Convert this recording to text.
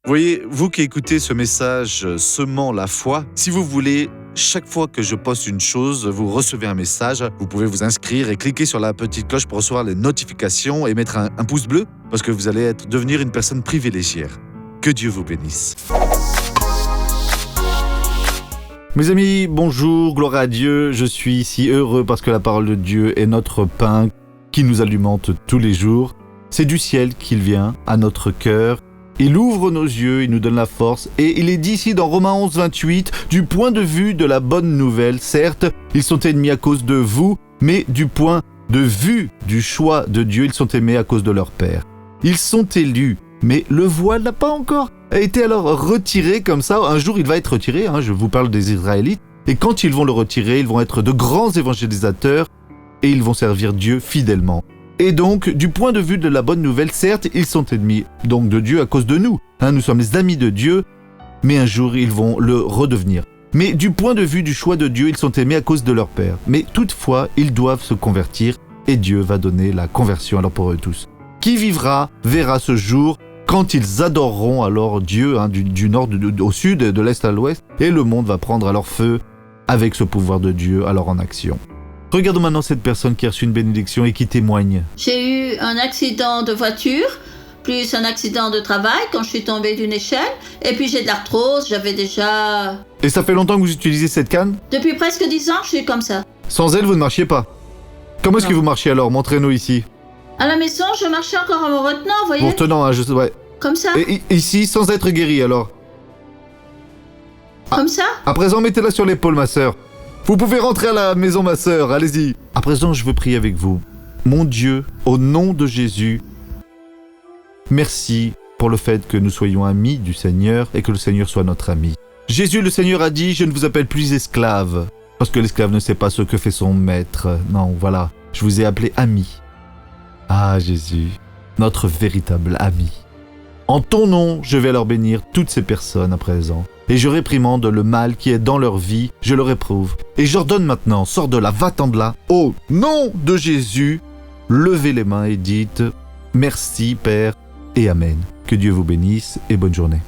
Vous voyez, vous qui écoutez ce message semant la foi, si vous voulez, chaque fois que je poste une chose, vous recevez un message, vous pouvez vous inscrire et cliquer sur la petite cloche pour recevoir les notifications et mettre un pouce bleu parce que vous allez devenir une personne privilégiée. Que Dieu vous bénisse. Mes amis, bonjour, gloire à Dieu, je suis si heureux parce que la parole de Dieu est notre pain qui nous alimente tous les jours. C'est du ciel qu'il vient à notre cœur. Il ouvre nos yeux, il nous donne la force et il est dit ici dans Romains 11, 28, du point de vue de la bonne nouvelle, certes, ils sont ennemis à cause de vous, mais du point de vue du choix de Dieu, ils sont aimés à cause de leur Père. Ils sont élus, mais le voile n'a pas encore été alors retiré comme ça. Un jour, il va être retiré, je vous parle des Israélites, et quand ils vont le retirer, ils vont être de grands évangélisateurs et ils vont servir Dieu fidèlement. Et donc, du point de vue de la bonne nouvelle, certes, ils sont ennemis donc de Dieu à cause de nous. Nous sommes les amis de Dieu, mais un jour, ils vont le redevenir. Mais du point de vue du choix de Dieu, ils sont aimés à cause de leur Père. Mais toutefois, ils doivent se convertir et Dieu va donner la conversion alors pour eux tous. Qui vivra verra ce jour quand ils adoreront alors Dieu du nord au sud, de l'est à l'ouest, et le monde va prendre alors feu avec ce pouvoir de Dieu alors en action. Regardons maintenant cette personne qui a reçu une bénédiction et qui témoigne. J'ai eu un accident de voiture, plus un accident de travail quand je suis tombée d'une échelle. Et puis j'ai de l'arthrose, j'avais déjà... Et ça fait longtemps que vous utilisez cette canne ? Depuis presque 10 ans, je suis comme ça. Sans elle, vous ne marchiez pas. Comment est-ce que vous marchiez alors ? Montrez-nous ici. À la maison, je marchais encore en me retenant, vous voyez ? Vous retenant, ouais. Comme ça ? Et ici, sans être guéri alors ? Comme ça ? À présent, mettez-la sur l'épaule, ma sœur. Vous pouvez rentrer à la maison, ma sœur, allez-y. À présent, je veux prier avec vous. Mon Dieu, au nom de Jésus, merci pour le fait que nous soyons amis du Seigneur et que le Seigneur soit notre ami. Jésus, le Seigneur a dit, je ne vous appelle plus esclave, parce que l'esclave ne sait pas ce que fait son maître. Non, voilà, je vous ai appelé ami. Ah, Jésus, notre véritable ami. En ton nom, je vais alors bénir toutes ces personnes à présent. Et je réprimande le mal qui est dans leur vie, je le réprouve. Et j'ordonne maintenant, sors de là, va-t'en de là. Au nom de Jésus, levez les mains et dites « Merci Père » et Amen. Que Dieu vous bénisse et bonne journée.